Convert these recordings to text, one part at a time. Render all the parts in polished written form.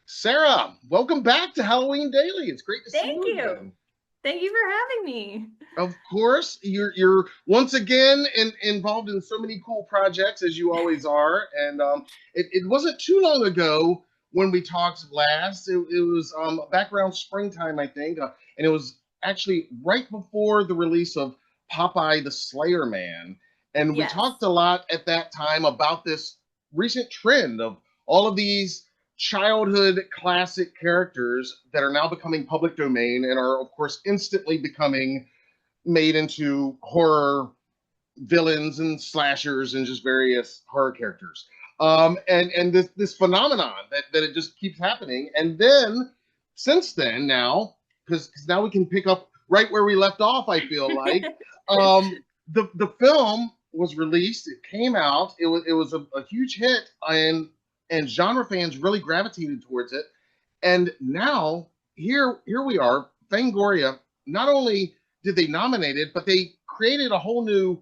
Sarah, welcome back to Halloween Daily. It's great to see Thank you you. again. Thank you for having me. Of course, you're once again involved in so many cool projects as you always are. And it wasn't too long ago when we talked last. It was back around springtime, I think, and it was actually right before the release of Popeye the Slayer Man. And we Yes. talked a lot at that time about this recent trend of all of these childhood classic characters that are now becoming public domain and are, of course, instantly becoming made into horror villains and slashers and just various horror characters. And this phenomenon that it just keeps happening. And then since then, now because now we can pick up right where we left off. I feel like the film was released. It came out. It was a huge hit, and genre fans really gravitated towards it. And now here we are, Fangoria. Not only did they nominate it, but they created a whole new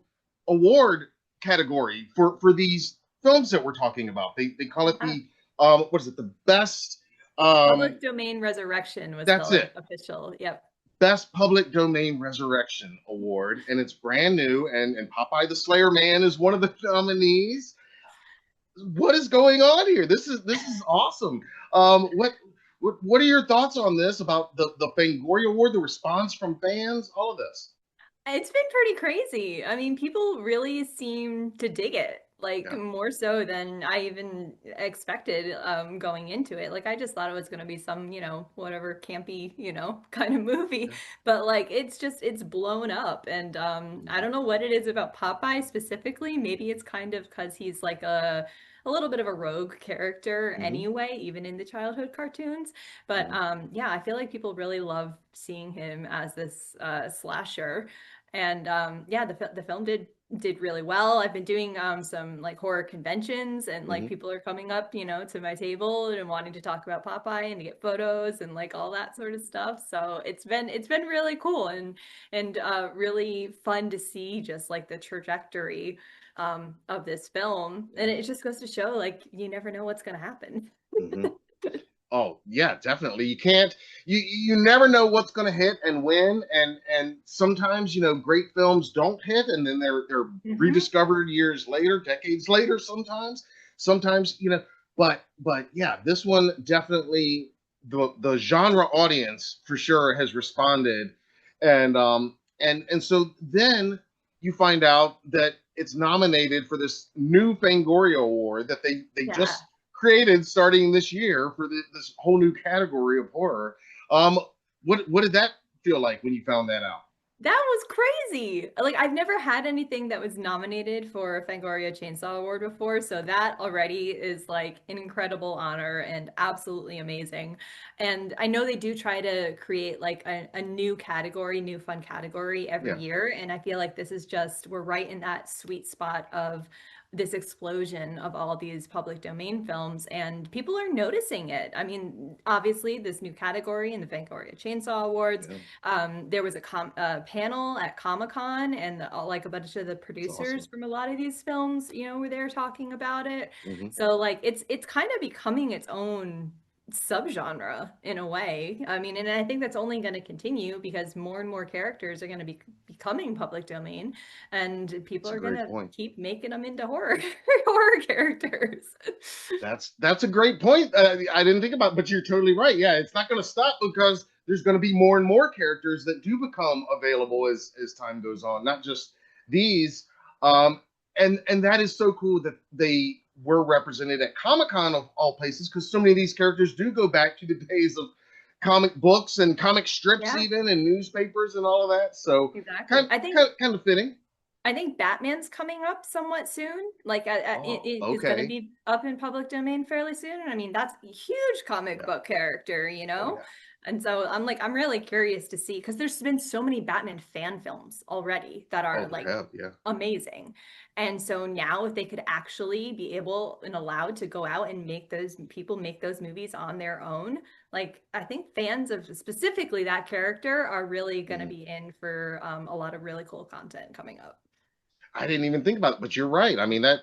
award category for these films that we're talking about. They call it Yeah. the what is it? The best Public Domain Resurrection was that's the it. official. Yep. Best Public Domain Resurrection Award, and it's brand new. And Popeye the Slayer Man is one of the nominees. What is going on here? This is awesome. What are your thoughts on this about the Fangoria Award, the response from fans, all of this? It's been pretty crazy. I mean, people really seem to dig it, like Yeah. more so than I even expected going into it. Like I just thought it was going to be some, whatever campy, kind of movie, Yeah. but like it's blown up and I don't know what it is about Popeye specifically. Maybe it's kind of because he's like a little bit of a rogue character Mm-hmm. anyway, even in the childhood cartoons. But Mm-hmm. yeah, I feel like people really love seeing him as this slasher. And yeah, the film did really well. I've been doing some like horror conventions and like Mm-hmm. people are coming up, to my table and wanting to talk about Popeye and to get photos and like all that sort of stuff. So it's been really cool and really fun to see just like the trajectory of this film. And it just goes to show like you never know what's gonna happen. Mm-hmm. Oh yeah, definitely. You can't. You never know what's going to hit and when, and sometimes great films don't hit, and then they're Hmm. rediscovered years later, decades later. Sometimes but yeah, this one definitely the genre audience for sure has responded, and so then you find out that it's nominated for this new Fangoria Award that they Yeah. just created starting this year for this whole new category of horror. Um, what did that feel like when you found that out? That was crazy. Like I've never had anything that was nominated for a Fangoria Chainsaw Award before, so that already is like an incredible honor and absolutely amazing. And I know they do try to create like a new category, new fun category every Yeah. year, and I feel like this is just we're right in that sweet spot of this explosion of all these public domain films and people are noticing it. I mean, obviously this new category in the Fangoria Chainsaw Awards, Yeah, there was a panel at Comic-Con and like a bunch of the it's producers awesome. from a lot of these films, were there talking about it. Hmm. So like it's kind of becoming its own subgenre in a way. I mean, and I think that's only going to continue because more and more characters are going to be becoming public domain and people It's a are going great to point. keep making them into horror horror characters. That's a great point. I didn't think about, but you're totally right. Yeah, it's not going to stop because there's going to be more and more characters that do become available as time goes on. Not just these, um, and that is so cool that they were represented at Comic Con of all places because so many of these characters do go back to the days of comic books and comic strips, Yeah, even and newspapers and all of that. So exactly. kind kind of fitting. I think Batman's coming up somewhat soon. Like Oh, it is going to okay. be up in public domain fairly soon. And I mean, that's a huge comic Yeah. book character, Oh yeah. And so I'm really curious to see because there's been so many Batman fan films already that are Oh, there like have. Yeah. amazing. And so now if they could actually be able and allowed to go out and make those people make those movies on their own, like I think fans of specifically that character are really going to Mhm. be in for a lot of really cool content coming up. I didn't even think about it, but you're right. I mean, that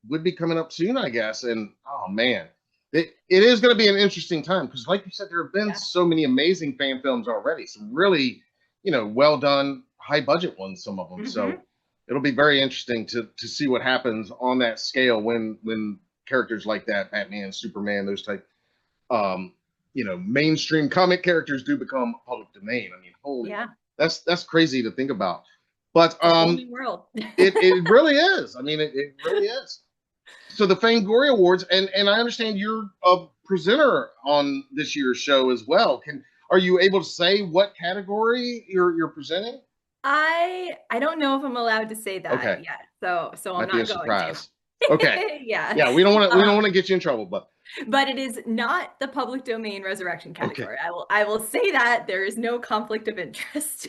would be coming up soon, I guess. And oh man, it is going to be an interesting time because, like you said, there have been Yeah. so many amazing fan films already. Some really, well done, high budget ones. Some of them. So Hmm. it'll be very interesting to see what happens on that scale when characters like that, Batman, Superman, those type, um, mainstream comic characters do become public domain. I mean, holy, Yeah. that's crazy to think about. But It's a whole new world. it really is. I mean, it really is. So the Fangoria Awards, and I understand you're a presenter on this year's show as well. Are you able to say what category you're presenting? I don't know if I'm allowed to say that Okay, yet, so I'm might be a not going surprise. Okay, to. Yeah. yeah, we don't want Um, to get you in trouble, but but it is not the public domain resurrection okay, category. I will say that there is no conflict of interest.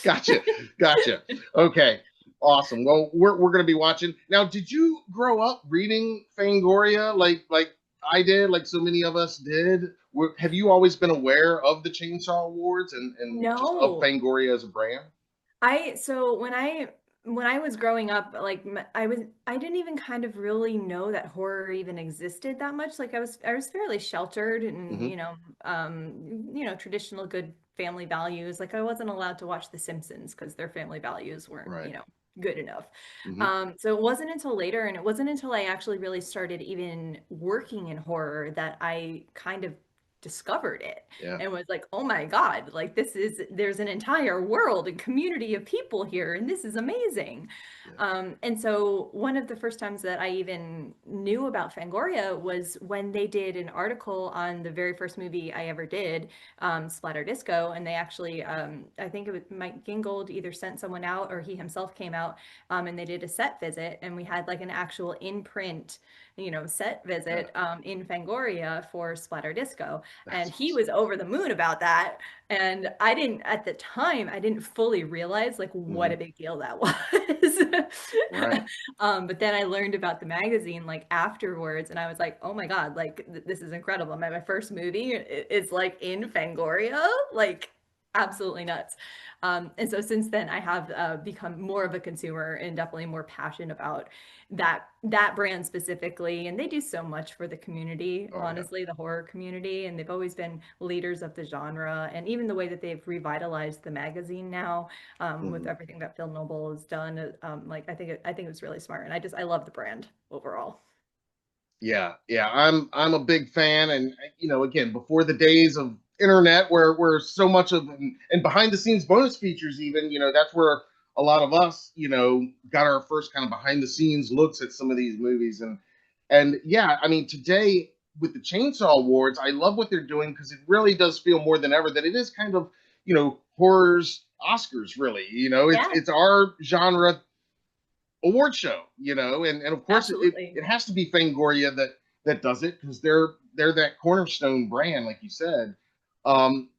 gotcha, gotcha. Okay, awesome. Well, we're gonna be watching now. Did you grow up reading Fangoria like I did, like so many of us did? Have you always been aware of the Chainsaw Awards and just of No. Fangoria as a brand? So when I was growing up, like I didn't even kind of really know that horror even existed that much. Like I was fairly sheltered and Hmm. traditional good family values. Like I wasn't allowed to watch The Simpsons because their family values weren't, Right. good enough. Hmm. So it wasn't until later, and it wasn't until I actually really started even working in horror that I kind of discovered it Yeah. and was like, oh my God, like there's an entire world and community of people here, and this is amazing. Yeah. And so one of the first times that I even knew about Fangoria was when they did an article on the very first movie I ever did, Splatter Disco. And they actually, I think it was Mike Gingold either sent someone out or he himself came out, and they did a set visit. And we had like an actual in print, set Yeah. visit in Fangoria for Splatter Disco. And That's he awesome. was over the moon about that. And I didn't, at the time, I didn't fully realize like what a Hmm. big deal that was. Right. But then I learned about the magazine like afterwards, and I was like, oh my God, like this is incredible. My first movie is like in Fangoria, like absolutely nuts. And so since then, I have become more of a consumer and definitely more passionate about that brand specifically. And they do so much for the community, Oh yeah. honestly, the horror community. And they've always been leaders of the genre. And even the way that they've revitalized the magazine now, with Hmm. everything that Phil Noble has done, like I think it's really smart. And I love the brand overall. Yeah. Yeah. I'm a big fan, and again, before the days of internet where so much of and behind the scenes bonus features, even that's where a lot of us got our first kind of behind the scenes looks at some of these movies, and yeah, I mean today with the Chainsaw Awards, I love what they're doing because it really does feel more than ever that it is kind of horror's Oscars, really. Yeah, It's our genre award show, and of course absolutely. it has to be Fangoria that does it because they're that cornerstone brand, like you said.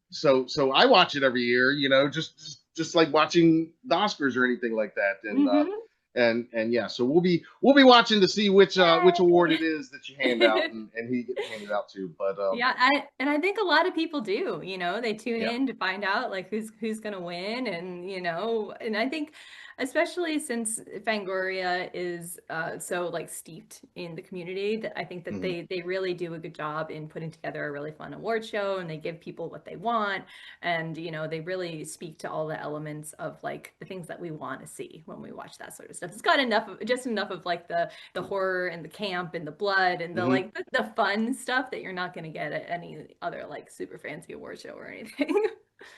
So I watch it every year, just like watching the Oscars or anything like that, Hmm. and yeah, so we'll be watching to see which award it Yay! is that you hand out and who you get handed out to. But Yeah, I think a lot of people do, they tune yeah. in to find out like who's gonna win, and and I think especially since Fangoria is so like steeped in the community, that I think that Hmm. they really do a good job in putting together a really fun award show, and they give people what they want, and they really speak to all the elements of like the things that we want to see when we watch that sort of stuff. It's got just enough of like the horror and the camp and the blood and the Hmm. like the fun stuff that you're not going to get at any other like super fancy award show or anything.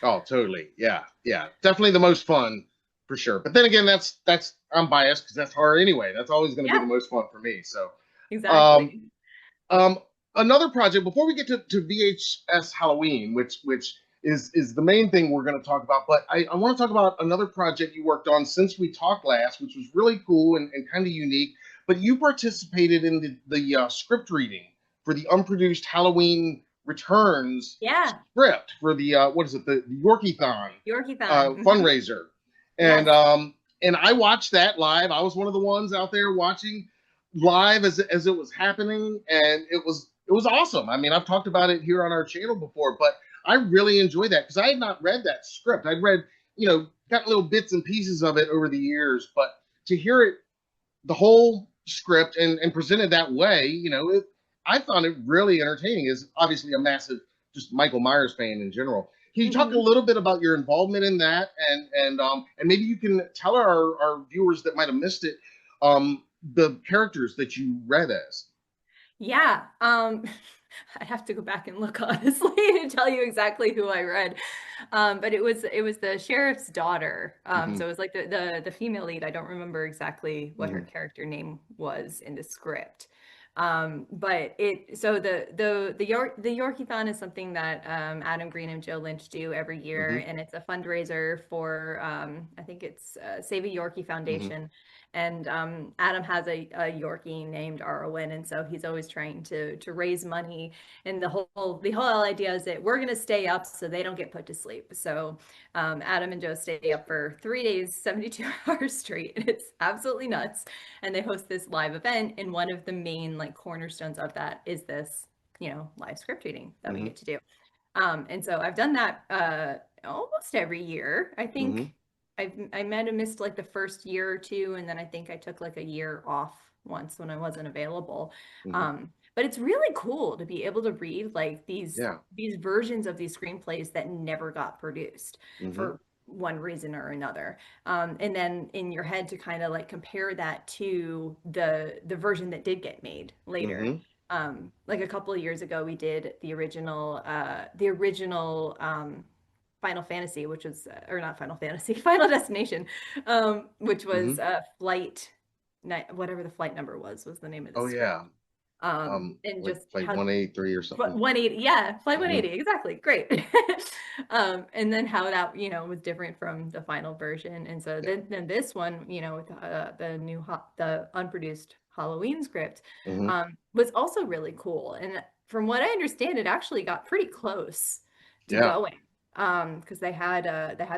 Oh, totally. Yeah, yeah. Definitely the most fun for sure. But then again, that's I'm biased because that's horror anyway. That's always going to be Yeah, the most fun for me. So, um, exactly. um, another project before we get to VHS Halloween, which is the main thing we're going to talk about. But I want to talk about another project you worked on since we talked last, which was really cool and kind of unique. But you participated in the script reading for the unproduced Halloween Returns Yeah, script for the what is it, the Yorkie-thon Yorkie-thon. fundraiser, and Yes. um and I watched that live. I was one of the ones out there watching live as it was happening, and it was awesome. I mean, I've talked about it here on our channel before, but I really enjoyed that because I had not read that script. I'd read, got little bits and pieces of it over the years, but to hear it the whole script and presented that way, I found it really entertaining. Is obviously a massive just Michael Myers fan in general. Can you talk a Hmm. little bit about your involvement in that, and maybe you can tell our viewers that might have missed it, the characters that you read as? Yeah. I'd have to go back and look honestly to tell you exactly who I read. But it was the sheriff's daughter. So Hmm. it was like the female lead. I don't remember exactly what her Hmm. character name was in the script. But it so the Yorkie-thon is something that Adam Green and Joe Lynch do every year, Hmm. and it's a fundraiser for I think it's Save a Yorkie Hmm. Foundation. And Adam has a Yorkie named Arwen, and so he's always trying to raise money. And the whole idea is that we're gonna stay up so they don't get put to sleep. So Adam and Joe stay up for 3 days, 72 hours straight, and it's absolutely nuts. And they host this live event, and one of the main like cornerstones of that is this, live script reading that we Hmm. get to do. And so I've done that almost every year. I Hmm. think I might have missed like the first year or two, and then I think I took like a year off once when I wasn't available. Hmm. But it's really cool to be able to read like Yeah. these versions of these screenplays that never got produced Hmm. for one reason or another. And then in your head to kind of like compare that to the version that did get made later. Hmm. Like a couple of years ago, we did the original Final Fantasy, which was or not Final Fantasy, Final Destination, which was Hmm. Flight, whatever the flight number was the name of the Oh script. yeah. And Like just like how 183 or something. 180, yeah, Flight Hmm. 180, exactly, great. And then how that was different from the final version, and so Yeah. then this one, with the unproduced Halloween script, Hmm. was also really cool. And from what I understand, it actually got pretty close to Yeah. going, because they had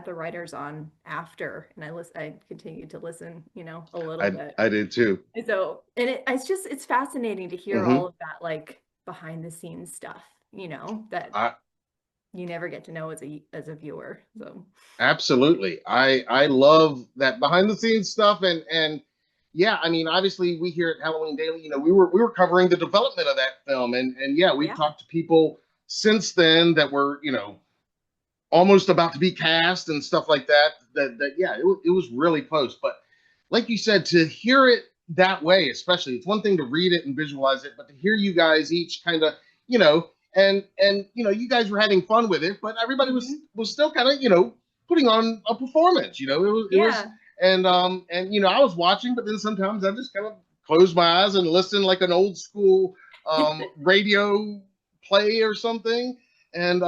the writers on after, and I continued to listen, a little bit. I did too. And so, it's fascinating to hear all Hmm. of that, like behind the scenes stuff, that I you never get to know as a viewer. So, absolutely. I love that behind the scenes stuff, and yeah, I mean, obviously we here at Halloween Daily, we were covering the development of that film, and yeah, we've yeah. talked to people since then that were almost about to be cast and stuff like that. That yeah, it was really close. But like you said, to hear it that way, especially, it's one thing to read it and visualize it, but to hear you guys each kind of, you guys were having fun with it, but everybody Hmm. was still kind of, putting on a performance. It was, Yeah. and I was watching, but then sometimes I just kind of close my eyes and listen like an old school radio play or something, and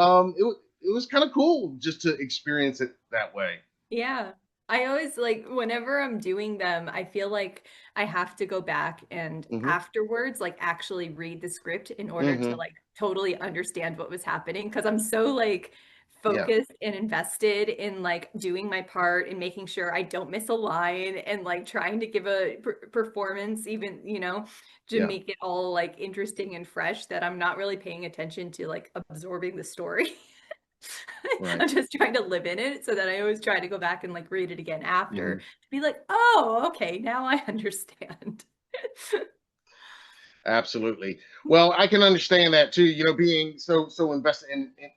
it was kind of cool just to experience it that way. Yeah. I always like whenever I'm doing them, I feel like I have to go back and Hmm. afterwards like actually read the script in order to Hmm. like totally understand what was happening, because I'm so like Yeah. focused and invested in like doing my part and making sure I don't miss a line and like trying to give a performance even, to Yeah. make it all like interesting and fresh, that I'm not really paying attention to like absorbing the story. Right. I'm just trying to live in it, so that I always try to go back and like read it again after Hmm. to be like, oh, okay, now I understand. Absolutely. Well, I can understand that too. Being so invested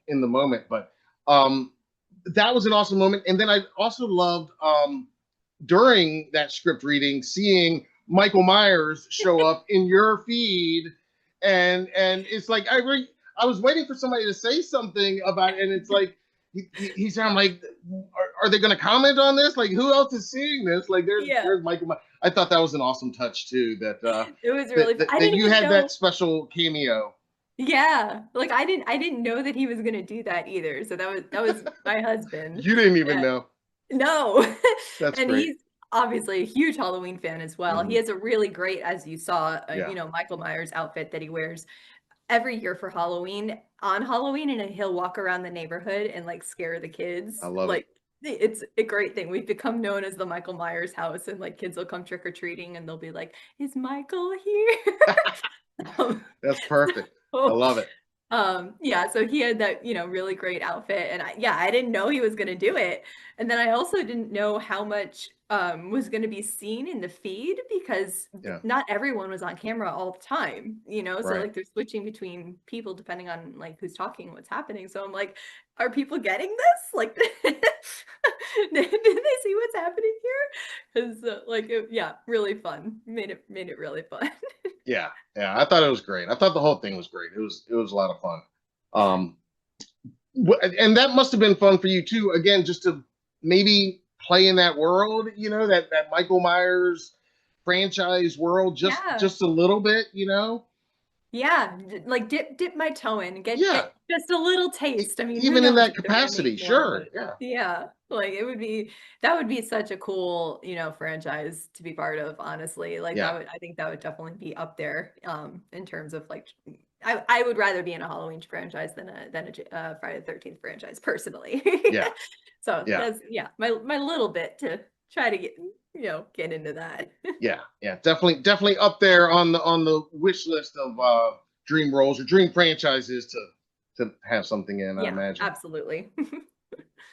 in the moment, but um, that was an awesome moment. And then I also loved during that script reading, seeing Michael Myers show up in your feed, and it's like I was waiting for somebody to say something about it, and it's like he's I'm like, are they going to comment on this? Like, who else is seeing this? Like, Yeah, there's Michael Myers. I thought that was an awesome touch too. it was really That fun. that, I that didn't you even had that know. special cameo. Yeah, like I didn't know that he was gonna do that either. So that was my husband. You didn't even Yeah, know. no, That's and great. he's obviously a huge Halloween fan as well. He Hmm. has a really great, as you saw, Yeah, Michael Myers outfit that he wears every year for Halloween, on Halloween, and he'll walk around the neighborhood and like scare the I kids. love it. Like it's a great thing. We've become known as the Michael Myers house, and like kids will come trick or treating and they'll be like, "Is Michael here?" Um, That's perfect. I so, love it. yeah, so he had that, really great outfit, and yeah, I didn't know he was gonna do it. And then I also didn't know how much was going to be seen in the feed because Yeah. not everyone was on camera all the time, you know? So Right. like they're switching between people depending on like who's talking, what's happening. So I'm like, are people getting this? Like, did they see what's happening here? Because like, yeah, really fun. Made it really fun. Yeah. Yeah. I thought it was great. I thought the whole thing was great. It was a lot of fun. Um, and that must have been fun for you too. Again, just to maybe play in that world, that Michael Myers franchise world, Yeah. just a little bit, Yeah, like dip my toe in, Yeah, get just a little taste. I mean, who even in knows that if they're gonna make capacity, more, sure. but Yeah, yeah, like it would be that would be such a cool, franchise to be part of, honestly. Like yeah, I think that would definitely be up there in terms of like I would rather be in a Halloween franchise than a Friday the 13th franchise personally. yeah, So yeah, that's yeah, my little bit to try to get into that. yeah, yeah. Definitely, definitely up there on the wish list of dream roles or dream franchises to have something in. I Yeah, imagine. absolutely.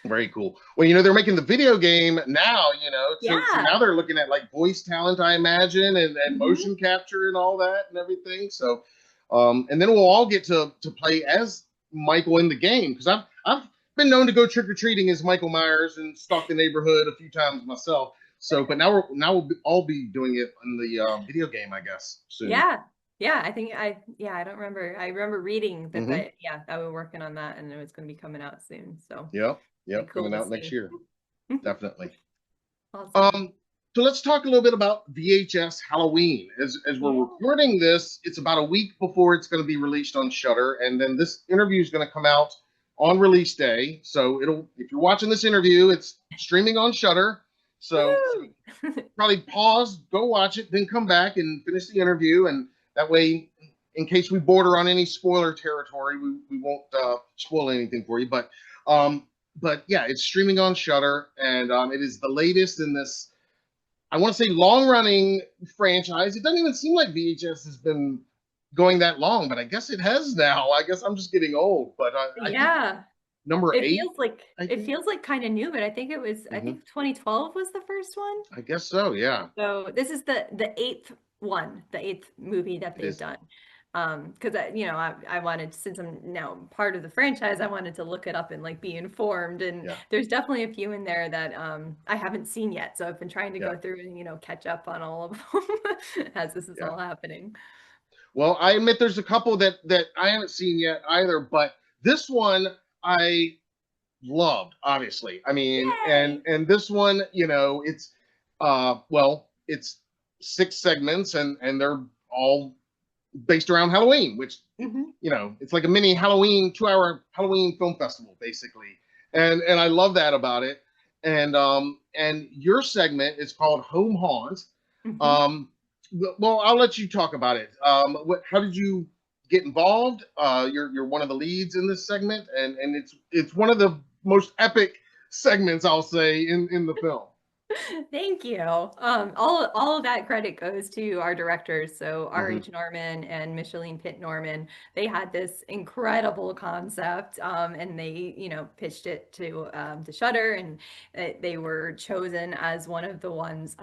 Very cool. Well, they're making the video game now, so now Yeah. they're looking at like voice talent, I imagine, and Mhm. motion capture and all that and everything. So, and then we'll all get to play as Michael in the game because I've been known to go trick or treating as Michael Myers and stalk the neighborhood a few times myself. So, but now we'll all be doing it in the video game, I guess, soon. Yeah. Yeah, I don't remember. I remember reading that Mm-hmm. that we were working on that and it was going to be coming out soon. So, Yep. be Yep. cool Coming to out next see. year, definitely. Awesome. Um, so let's talk a little bit about VHS Halloween. As we're Yeah. recording this, it's about a week before it's going to be released on Shutter, and then this interview is going to come out on release day. So if you're watching this interview, it's streaming on Shutter. So Woo! probably pause, go watch it, then come back and finish the interview, and that way, in case we border on any spoiler territory, we won't spoil anything for you. But yeah, it's streaming on Shutter, and it is the latest in this, I want to say, long running franchise. It doesn't even seem like VHS has been going that long, but I guess it has now. I guess I'm just getting old, but I think Yeah. number eight, I It think. feels like kind of new, but I Hmm. think 2012 was the first one. I guess so. Yeah, So this is the eighth one, the eighth movie that it they've is. done. Because I wanted, since I'm now part of the franchise, I wanted to look it up and like be informed. And Yeah, there's definitely a few in there that I haven't seen yet. So I've been trying to yeah, go through and catch up on all of them as this is yeah. all happening. Well, I admit there's a couple that I haven't seen yet either, but this one I loved, obviously. I mean, and Yay! and this one, it's it's 6 segments, and they're all based around Halloween, which Hmm. it's like a mini Halloween 2 hour Halloween film festival, basically. And I love that about it. And your segment is called Home Haunt. Hmm. Um, well, I'll let you talk about it. How did you get involved? You're one of the leads in this segment, and it's one of the most epic segments, I'll say, in the film. Thank you. All of that credit goes to our directors. So Mm-hmm, R.H. Norman and Micheline Pitt Norman, they had this incredible concept, and they, pitched it to Shudder, and they were chosen as one of the ones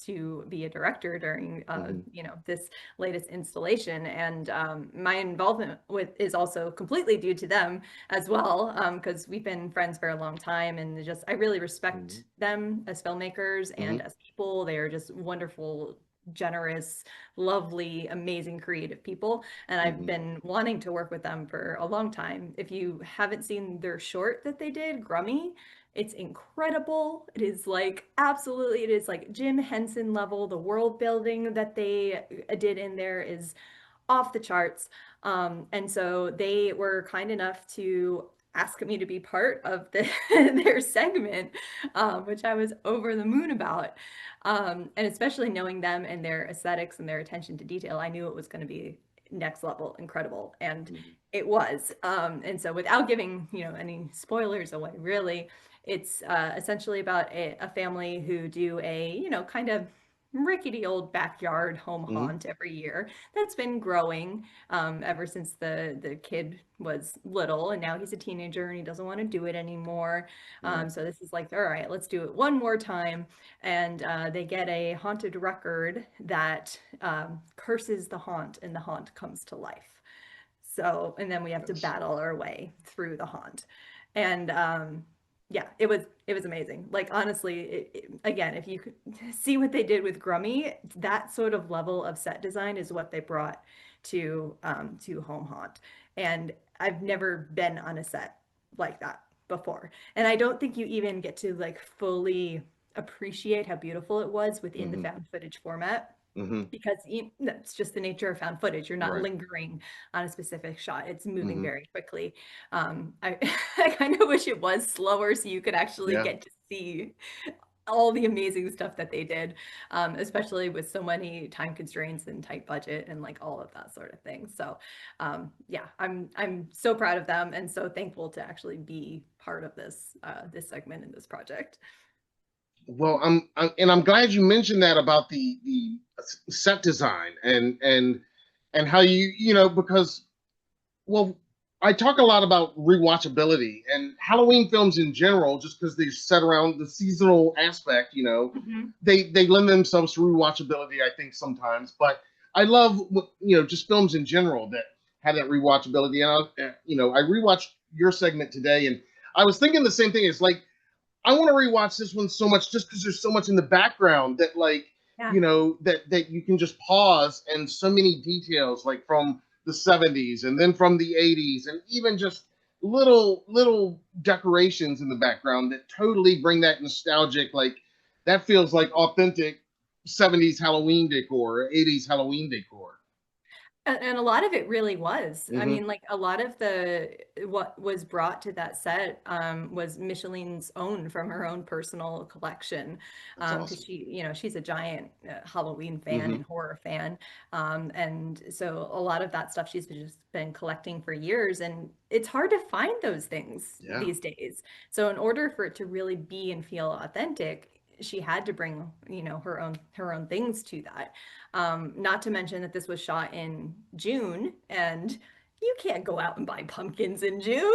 to be a director during mm-hmm, this latest installation. And my involvement with is also completely due to them as well, because we've been friends for a long time, and just I really mm-hmm, respect them as filmmakers mm-hmm, and as people. They are just wonderful, generous, lovely, amazing, creative people, and I've mm-hmm, been wanting to work with them for a long time. If you haven't seen their short that they did, Grummy, it's incredible. It is like absolutely, it is like Jim Henson level. The world building that they did in there is off the charts. And so they were kind enough to ask me to be part of their segment, which I was over the moon about. And especially knowing them and their aesthetics and their attention to detail, I knew it was going to be next level incredible. And mm-hmm, it was. And so without giving, any spoilers away, really, it's essentially about a family who do a, kind of rickety old backyard home Hmm. haunt every year that's been growing ever since the kid was little, and now he's a teenager and he doesn't want to do it anymore. Right. So this is like, all right, let's do it one more time. And they get a haunted record that curses the haunt, and the haunt comes to life. So, and then we have to Yes. battle our way through the haunt. And yeah, it was amazing. Like honestly, again, if you could see what they did with Grummy, that sort of level of set design is what they brought to Home Haunt. And I've never been on a set like that before. And I don't think you even get to like fully appreciate how beautiful it was within the Hmm. found footage format, Hmm. because that's just the nature of found footage. You're not Right. lingering on a specific shot. It's moving Hmm. very quickly. I, I kind of wish it was slower so you could actually Yeah. get to see all the amazing stuff that they did, especially with so many time constraints and tight budget and like all of that sort of thing. So, yeah, I'm so proud of them and so thankful to actually be part of this segment in this project. Well, and I'm glad you mentioned that about the set design and how you know because well, I talk a lot about rewatchability and Halloween films in general, just because they're set around the seasonal aspect. Mhm. They lend themselves to rewatchability, I think sometimes. But I love just films in general that have that rewatchability. And I rewatched your segment today, and I was thinking the same thing. It's like I want to rewatch this one so much just because there's so much in the background that Yeah. that you can just pause and so many details like from the 70s and then from the 80s and even just little decorations in the background that totally bring that nostalgic like that feels like authentic 70s Halloween decor or 80s Halloween decor. And a lot of it really was. I Hmm. mean, like a lot of the what was brought to that set was Micheline's own from her own personal collection, That's because awesome. she's a giant Halloween fan Hmm. and horror fan, and so a lot of that stuff she's just been collecting for years, and it's hard to find those things Yeah. these days. So in order for it to really be and feel authentic, she had to bring, her own things to that. Not to mention that this was shot in June, and you can't go out and buy pumpkins in June.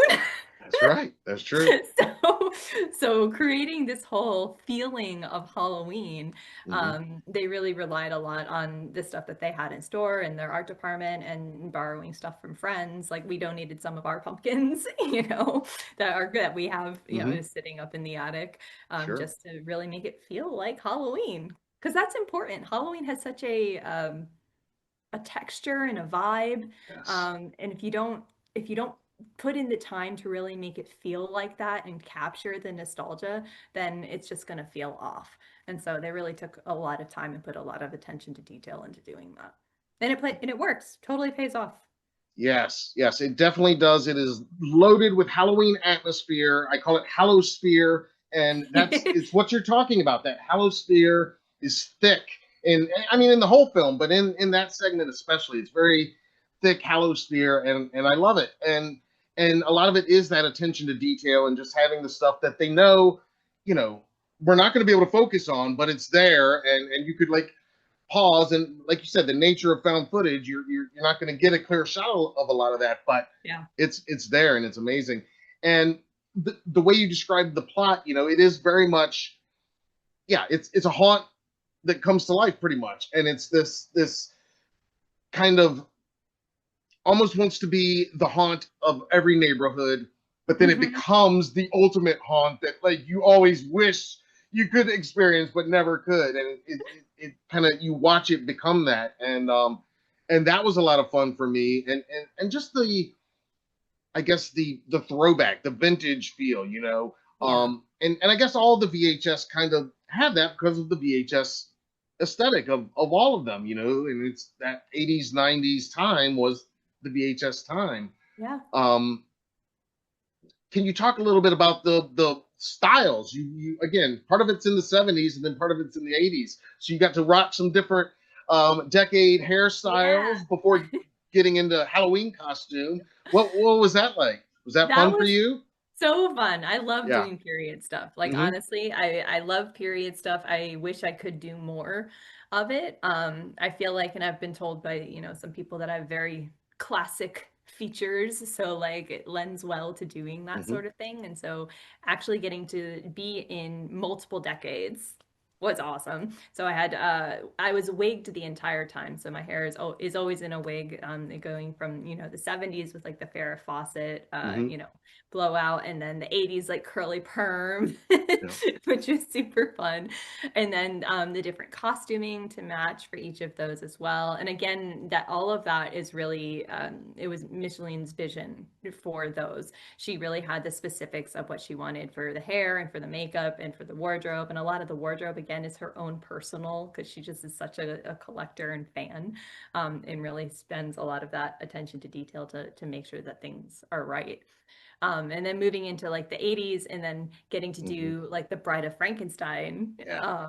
That's right. That's true. So, so creating this whole feeling of Halloween, Hmm. they really relied a lot on the stuff that they had in store in their art department and borrowing stuff from friends. Like we donated some of our pumpkins, that we have, Hmm. is sitting up in the attic, Sure. just to really make it feel like Halloween. Because that's important. Halloween has such a texture and a vibe. Yes. And if you don't put in the time to really make it feel like that and capture the nostalgia, then it's just going to feel off. And so they really took a lot of time and put a lot of attention to detail into doing that. And it works. Totally pays off. Yes, yes, it definitely does. It is loaded with Halloween atmosphere. I call it Hallowsphere, and that's it's what you're talking about. That Hallowsphere is thick, and I mean in the whole film, but in that segment especially, it's very thick Hallowsphere, and I love it. And a lot of it is that attention to detail and just having the stuff that they know, you know, we're not going to be able to focus on, but it's there, and you could like pause and like you said the nature of found footage you're not going to get a clear shot of a lot of that but Yeah. it's there and it's amazing and the way you described the plot it is very much yeah it's a haunt that comes to life pretty much and it's this kind of almost wants to be the haunt of every neighborhood, but then it Hmm. becomes the ultimate haunt that like you always wish you could experience but never could, and it kind of you watch it become that, and that was a lot of fun for me, and just the I guess the throwback, the vintage feel, Yeah. and I guess all the VHS kind of had that because of the VHS aesthetic of all of them, and it's that 80s 90s time was the VHS time. Yeah. Um, can you talk a little bit about the styles? You again, part of it's in the 70s and then part of it's in the 80s. So you got to rock some different decade Yeah. hairstyles before getting into Halloween costume. What was that like? Was that That fun for was you? so fun. I love Yeah. doing period stuff. Like Mm-hmm. honestly, I love period stuff. I wish I could do more. of it. I feel like, and I've been told by, some people that I have very classic features, so like it lends well to doing that Hmm. sort of thing. And so actually getting to be in multiple decades was awesome. So I was wigged the entire time. So my hair is always in a wig, going from, the 70s with like the Farrah Fawcett, Hmm. blowout, and then the 80s like curly perm, Yeah. which was super fun. And then the different costuming to match for each of those as well. And again, that all of that is really, it was Michelin's vision for those. She really had the specifics of what she wanted for the hair and for the makeup and for the wardrobe. And a lot of the wardrobe, again, is her own personal, because she just is such a collector and fan, and really spends a lot of that attention to detail to make sure that things are right. And then moving into like the 80s and then getting to Hmm. do like the Bride of Frankenstein, Yeah.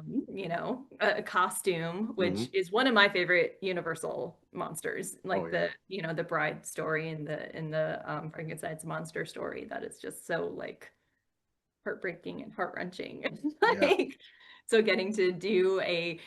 a costume, Hmm. which is one of my favorite Universal monsters, Oh like yeah. the bride story and the Frankenstein's monster story, that is just so like heartbreaking and heart-wrenching. Yeah. Like, so getting to do a,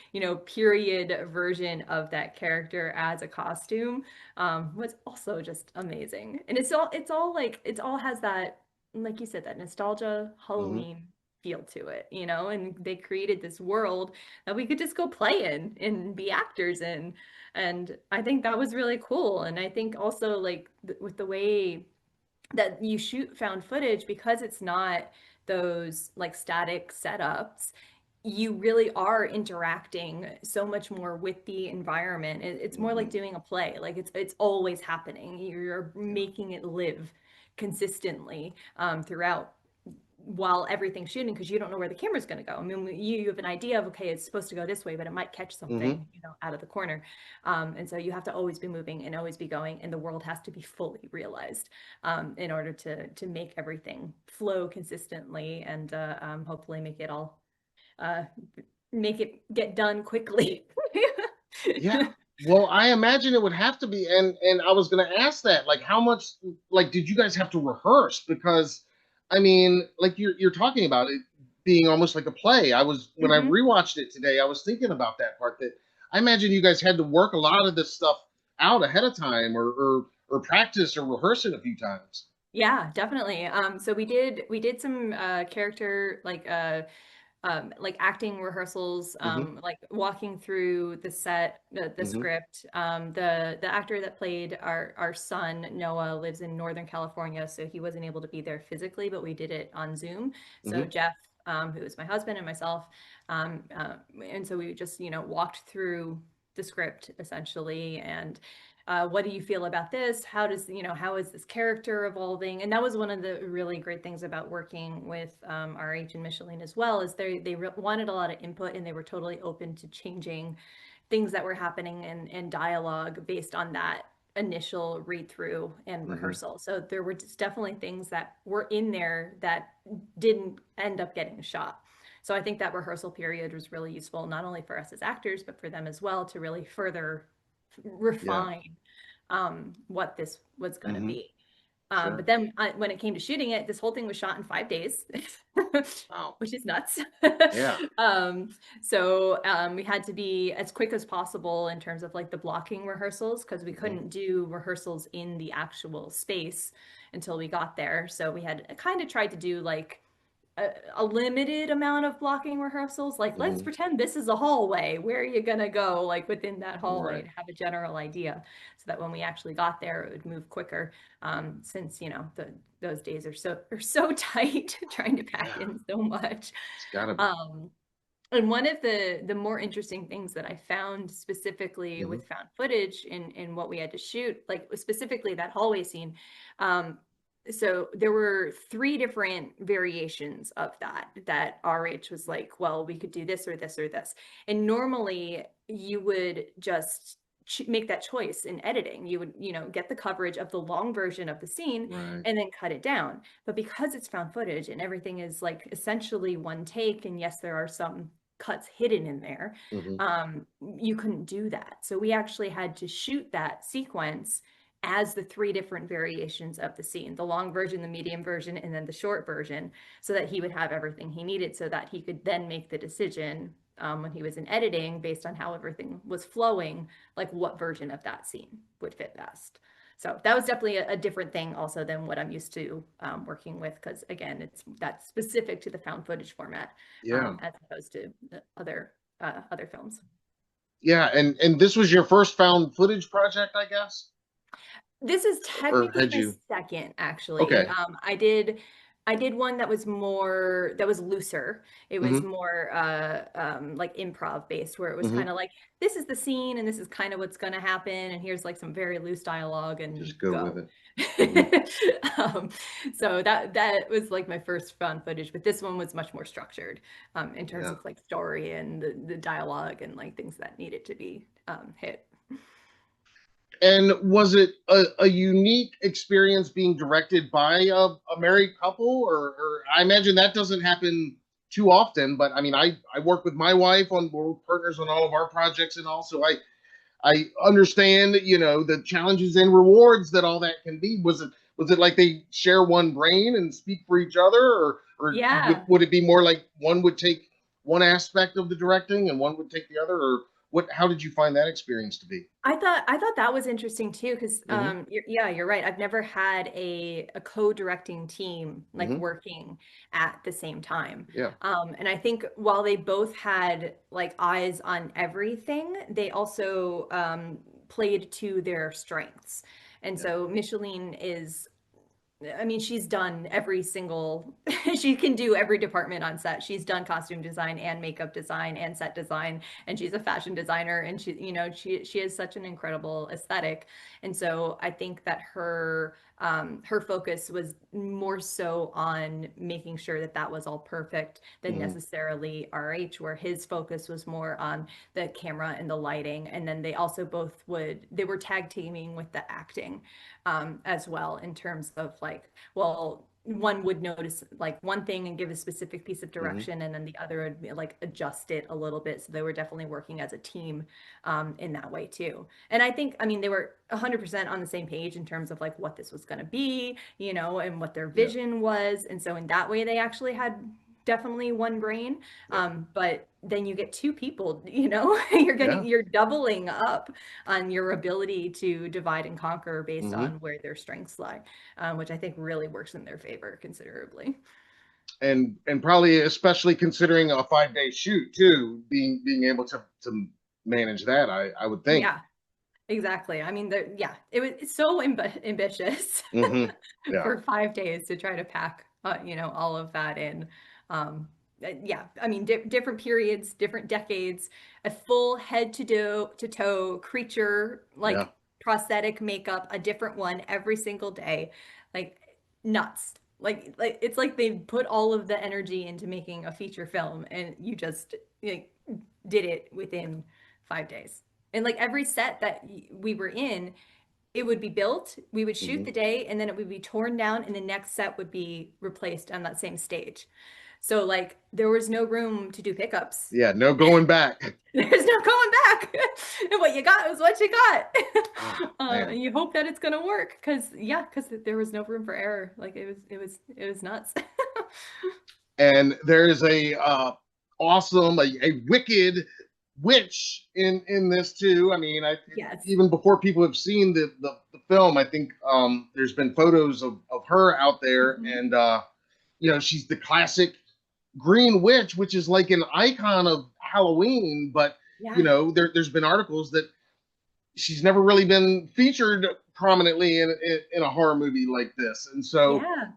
period version of that character as a costume, was also just amazing. And it's all like, it's all has that, like you said, that nostalgia Hmm. Halloween feel to it, and they created this world that we could just go play in and be actors in. And I think that was really cool. And I think also like with the way that you shoot found footage, because it's not those like static setups, you really are interacting so much more with the environment. It's more like Hmm. doing a play. Like it's always happening. You're Yeah. making it live consistently, throughout, while everything's shooting, because you don't know where the camera's going to go. I mean, you have an idea of, okay, it's supposed to go this way, but it might catch Hmm. something, out of the corner. And so you have to always be moving and always be going, and the world has to be fully realized, in order to make everything flow consistently, and hopefully uh, make it get done quickly. Yeah. Well, I imagine it would have to be, and I was going to ask that, like, how much, like, did you guys have to rehearse? Because, I mean, like you're talking about it being almost like a play. I was when I Hmm. rewatched it today, I was thinking about that part. That I imagine you guys had to work a lot of this stuff out ahead of time, or practice or rehearse it a few times. Yeah, definitely. So we did some character like acting rehearsals, Hmm. like walking through the set, the Hmm. script. The actor that played our son Noah lives in Northern California, so he wasn't able to be there physically, but we did it on Zoom. So Hmm. Jeff, who is my husband, and myself, um, uh, and so we just walked through the script essentially, and what do you feel about this? How is this character evolving? And that was one of the really great things about working with RH and Micheline as well, is they wanted a lot of input, and they were totally open to changing things that were happening in dialogue based on that initial read through and Hmm. rehearsal. So there were just definitely things that were in there that didn't end up getting shot. So I think that rehearsal period was really useful, not only for us as actors, but for them as well, to really further Yeah. refine what this was going to Hmm. be. But Sure. then when it came to shooting it, this whole thing was shot in 5 days, Wow. which is nuts. Yeah. um, so we had to be as quick as possible in terms of like the blocking rehearsals, because we Hmm. couldn't do rehearsals in the actual space until we got there. So we had kind of tried to do like a limited amount of blocking rehearsals. Like, let's Hmm. pretend this is a hallway. Where are you gonna go, like within that hallway, Right. to have a general idea, so that when we actually got there, it would move quicker. Since those days are so tight, trying to pack Yeah. in so much. It's gotta be. Um, and one of the more interesting things that I found specifically Hmm. with found footage in what we had to shoot, like specifically that hallway scene, so there were three different variations of that RH was like, well, we could do this or this or this. And normally you would just make that choice in editing. You would, get the coverage of the long version of the scene Right. and then cut it down. But because it's found footage and everything is like essentially one take, and yes, there are some cuts hidden in there, Hmm. you couldn't do that. So we actually had to shoot that sequence as the three different variations of the scene, the long version, the medium version, and then the short version, so that he would have everything he needed, so that he could then make the decision when he was in editing, based on how everything was flowing, like what version of that scene would fit best. So that was definitely a different thing also than what I'm used to working with, because again, it's that's specific to the found footage format Yeah. as opposed to the other films. Yeah, and this was your first found footage project, I guess? This is Or technically had my you? second, actually. Okay. I did one that was more that was looser. It was Mm-hmm. more like improv based, where it was Mm-hmm. kind of like this is the scene and this is kind of what's going to happen, and here's like some very loose dialogue and Just go with go. it. Mm-hmm. um, so that was like my first found footage, but this one was much more structured in terms Yeah. of like story and the dialogue and like things that needed to be hit. And was it a unique experience being directed by a married couple, or I imagine that doesn't happen too often? But I mean, I work with my wife on we're partners on all of our projects, and also I understand the challenges and rewards that all that can be. Was it like they share one brain and speak for each other, or would Yeah. would it be more like one would take one aspect of the directing and one would take the other, or what? How did you find that experience to be? I thought that was interesting too, because Mm-hmm. yeah, you're right. I've never had a co-directing team like Mm-hmm. working at the same time. Yeah. And I think while they both had like eyes on everything, they also played to their strengths. And Yeah. so Micheline is I mean, she's done every single, she can do every department on set. She's done costume design and makeup design and set design, and she's a fashion designer, and she has such an incredible aesthetic. And so I think that her focus was more so on making sure that that was all perfect than Mm-hmm. necessarily RH, where his focus was more on the camera and the lighting. And then they also both they were tag teaming with the acting as well, in terms of like, well, one would notice like one thing and give a specific piece of Mm-hmm. direction, and then the other would be, like adjust it a little bit. So they were definitely working as a team in that way too. And I think, I mean, they were 100% on the same page in terms of like what this was going to be, and what their Yeah. vision was. And so in that way, they actually had definitely one brain. Yeah. But then you get two people, Yeah. you're doubling up on your ability to divide and conquer based Mm-hmm. on where their strengths lie, which I think really works in their favor considerably. And probably especially considering a 5 day shoot too, being able to manage that, I would think. Yeah, exactly. I mean, yeah, it's so ambitious Mm-hmm. Yeah. for 5 days to try to pack, all of that in. Yeah, I mean, different periods, different decades, a full head to toe creature, Yeah. like prosthetic makeup, a different one every single day, like nuts. Like it's like they put all of the energy into making a feature film, and you just like did it within 5 days. And like every set that we were in, it would be built, we would shoot Mm-hmm. the day, and then it would be torn down, and the next set would be replaced on that same stage. So like there was no room to do pickups. Yeah. No going back. There's no going back. And what you got is what you got. Oh man. And you hope that it's gonna work, because there was no room for error. Like it was nuts. And there's a awesome, a wicked witch in this too. I mean, Yes. even before people have seen the film, I think there's been photos of her out there, Mhm. and she's the classic green witch, which is like an icon of Halloween. But Yeah. there's been articles that she's never really been featured prominently in a horror movie like this, and so Yeah.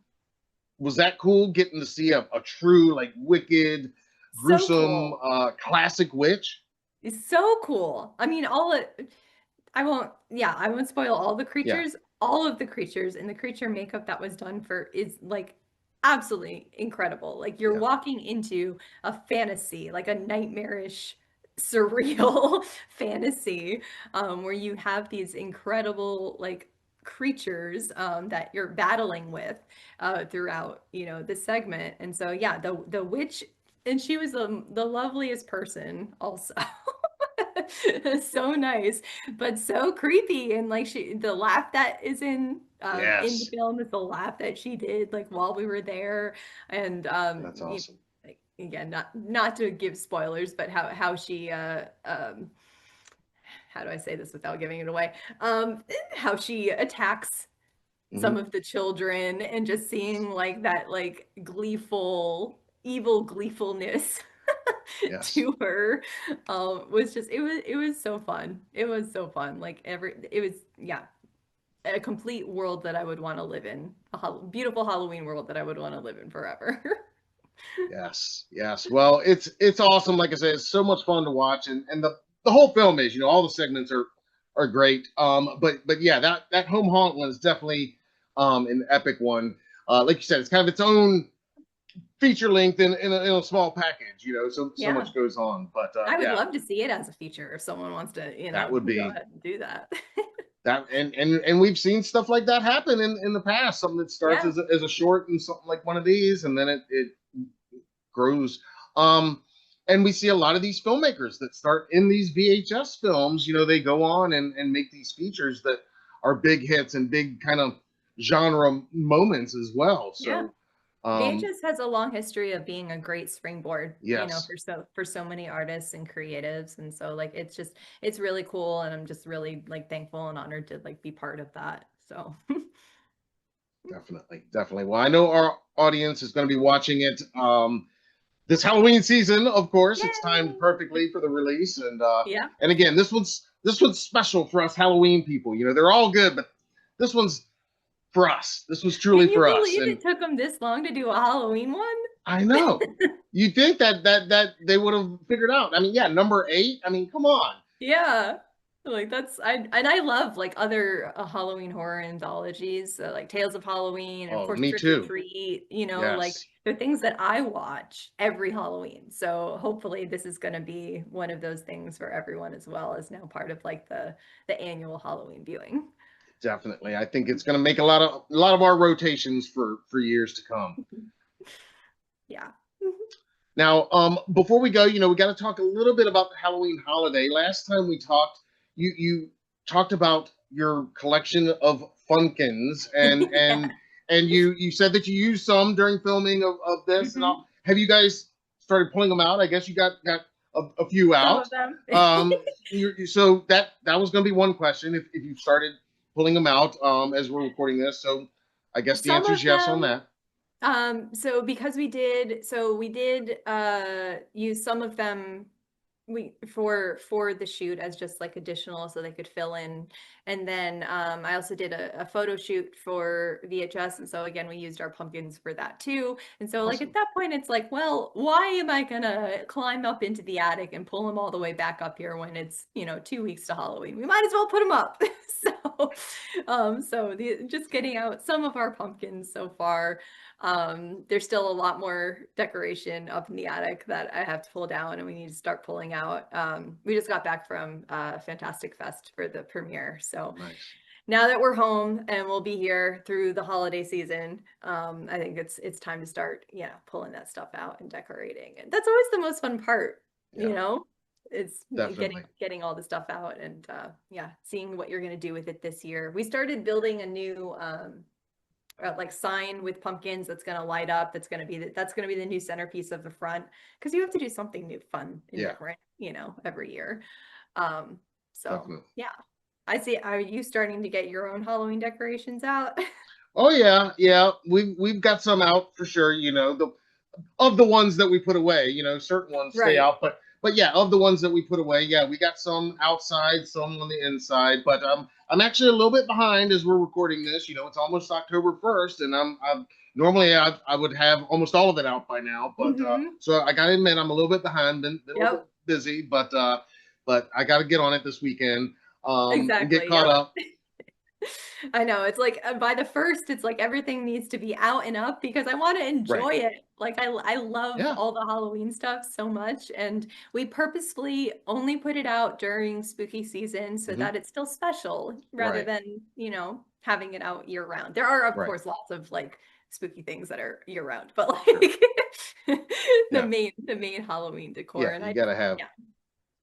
was that cool getting to see a true like wicked, So gruesome, cool. classic witch? It's so cool. I mean, I won't spoil all the Yeah, creatures. All of the creatures and the creature makeup that was done for is like absolutely incredible. Like you're yeah, walking into a fantasy, like a nightmarish, surreal fantasy, where you have these incredible like creatures that you're battling with throughout, the segment. And so yeah, the witch, and she was the loveliest person also. So nice, but so creepy. And like the laugh that is in the yes, film is the laugh that she did like while we were there. And that's awesome. again, not to give spoilers, but how she how do I say this without giving it away? How she attacks some Hmm. of the children and just seeing like that like gleeful evil gleefulness Yes. to her was just it was so fun. It was so fun. Like it was yeah, a complete world that I would want to live in. A beautiful Halloween world that I would want to live in forever. Yes, yes. Well, it's awesome. Like I said, it's so much fun to watch, and the whole film is, all the segments are great. But yeah, that home haunt one is definitely an epic one. Like you said, it's kind of its own feature length in a small package. So Yeah. much goes on. But I would yeah, love to see it as a feature if someone wants to, that would go be ahead and do that. that, and we've seen stuff like that happen in the past. Something that starts Yeah. as a short and something like one of these, and then it grows. Um, and we see a lot of these filmmakers that start in these VHS films. They go on and make these features that are big hits and big kind of genre moments as well. Yeah. So, VHS has a long history of being a great springboard, yes, for so many artists and creatives. And so like it's really cool and I'm just really like thankful and honored to like be part of that. So definitely, definitely. Well, I know our audience is going to be watching it this Halloween season. Of course, it's timed yay. perfectly for the release, Yeah. and again, this one's special for us Halloween people. They're all good, but this one's for us. This was truly Can you for us, believe and it took them this long to do a Halloween one? I know. You think that they would have figured out? I mean, yeah, number 8. I mean, come on. Yeah. Like that's I love like other Halloween horror anthologies, like Tales of Halloween and of Oh, course me Trick or too. Treat, like Yes, they're things that I watch every Halloween. So hopefully this is going to be one of those things for everyone as well as now part of like the annual Halloween viewing. definitely. I think it's going to make a lot of our rotations for years to come. Yeah. Now, before we go, we got to talk a little bit about the Halloween holiday. Last time we talked, you talked about your collection of Funkins, and Yeah. and and you said that you used some during filming of this, and Hmm. all. Have you guys started pulling them out? I guess you got a few Some out. of them. So that was going to be one question if you started pulling them out as we're recording this. So I guess the Some answer is of yes on them. that. So because we did use some of them we for the shoot as just like additional so they could fill in. And then I also did a photo shoot for VHS. And so again, we used our pumpkins for that too. And so like at Awesome. that point, it's like, well, why am I gonna climb up into the attic and pull them all the way back up here when it's, 2 weeks to Halloween? We might as well put them up. Just getting out some of our pumpkins so far. There's still a lot more decoration up in the attic that I have to pull down and we need to start pulling out. We just got back from Fantastic Fest for the premiere. So Nice. now that we're home and we'll be here through the holiday season, I think it's time to start, pulling that stuff out and decorating. And that's always the most fun part, you Yeah, know? It's getting definitely. getting all the stuff out and yeah, seeing what you're gonna do with it this year. We started building a new like sign with pumpkins that's going to light up, that's going to be the new centerpiece of the front because you have to do something new, fun and Yeah, different, every year. um so definitely. yeah, I see. Are you starting to get your own Halloween decorations out? Oh yeah, yeah. We've got some out for sure. Of the ones that we put away. Certain ones stay Right. out, but yeah, of the ones that we put away, yeah, we got some outside, some on the inside. But I'm actually a little bit behind as we're recording this. It's almost October 1st, and I'm normally I would have almost all of it out by now. But Hmm. so I gotta admit I'm a little bit behind. Been a little bit Yep. busy, but I got to get on it this weekend and get Exactly. caught Yep. up. I know. It's like by the first, it's like everything needs to be out and up because I want to Right. enjoy it. Like I love Yeah. all the Halloween stuff so much, and we purposefully only put it out during spooky season so Hmm. that it's still special rather Right. than, having it out year round. There are, of Right. course, lots of like spooky things that are year round, but Sure. like Yeah. the main Halloween decor. Yeah. And You I got just, to have. yeah.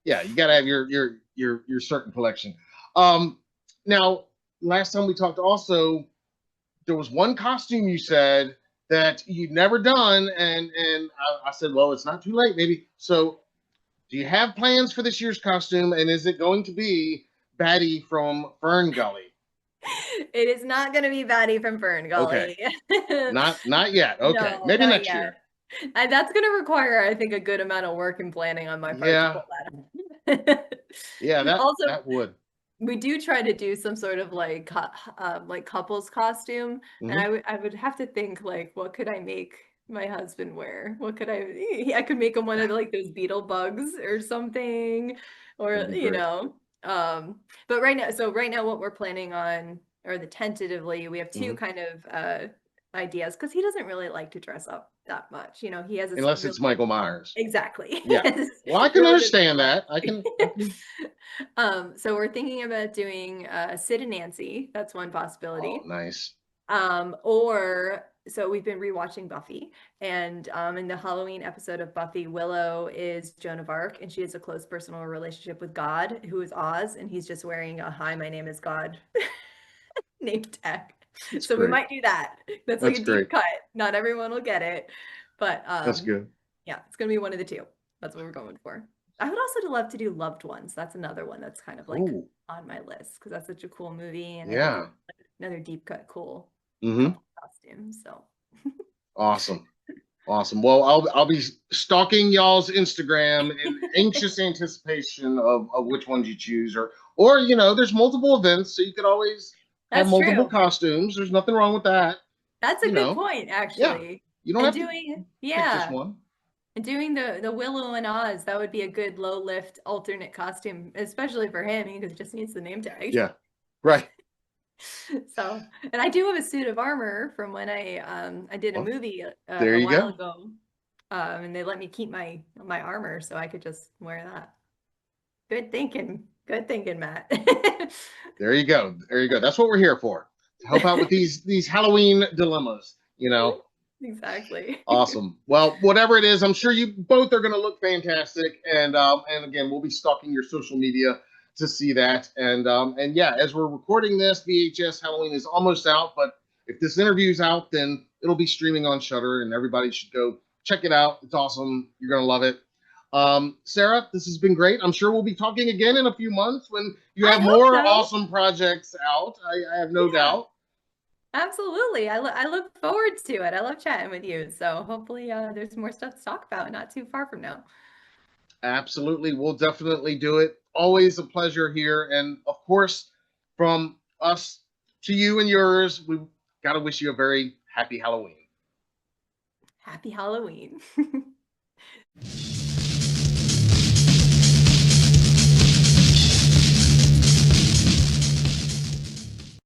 Yeah, you got to have your certain collection. Um, Now, last time we talked, also there was one costume you said that you'd never done, and I said, well, it's not too late, maybe. So, do you have plans for this year's costume, and is it going to be Batty from Fern Gully? It is not going to be Batty from Fern Okay, Gully. not yet. Okay, No, maybe not next yet. year. And that's going to require, I think, a good amount of work and planning on my part to Yeah, pull that off. yeah, Also, that would. we do try to do some sort of like couples costume, and Hmm. I would have to think like, what could I make my husband wear? What could I could make him one of like those beetle bugs or something, That'd or be great. but right now what we're planning on, or the tentatively, we have two Hmm. kind of ideas, because he doesn't really like to dress up that much. He has this Unless really it's Michael Myers. exactly. He Yeah. has this Well, I can really good understand look. that. I can. So we're thinking about doing Sid and Nancy. That's one Oh, possibility. nice. Or so we've been rewatching Buffy, and in the Halloween episode of Buffy, Willow is Joan of Arc, and she has a close personal relationship with God, who is Oz, and he's just wearing a "Hi, my name is God" name tag. That's So we great. might do that. That's like That's a great. deep cut. Not everyone will get it, but That's good. yeah, it's gonna be one of the two. That's what we're going for. I would also love to do Loved Ones. That's another one that's kind of like Oh, on my list, because that's such a cool movie, and I think yeah. it's another deep cut, cool Hmm. couple costumes. So Awesome. Awesome. Well, I'll be stalking y'all's Instagram in anxious anticipation of which ones you choose, or there's multiple events, so you could always have that's multiple true. costumes. There's nothing wrong with that. That's a You good know, point, yeah. actually. You don't And have to doing, pick just yeah, one. and doing the Willow and Oz, that would be a good low lift alternate costume, especially for him, because he just needs the name tag. Yeah. Right. So, and I do have a suit of armor from when I did a Well, movie there a you while go. ago, and they let me keep my armor, so I could just wear that. Good thinking, Matt. There you go. There you go. That's what we're here for. To help out with these Halloween dilemmas. Exactly. Awesome. Well, whatever it is, I'm sure you both are going to look fantastic. And again, we'll be stalking your social media to see that. And yeah, as we're recording this, VHS Halloween is almost out. But if this interview's out, then it'll be streaming on Shutter, and everybody should go check it out. It's awesome. You're going to love it. Sarah, this has been great. I'm sure we'll be talking again in a few months when you I have hope more so. awesome projects out. I have no Yeah. doubt. Absolutely. I look forward to it. I love chatting with you. So hopefully there's more stuff to talk about not too far from now. Absolutely. We'll definitely do it. Always a pleasure here. And of course, from us to you and yours, we've got to wish you a very happy Halloween. Happy Halloween.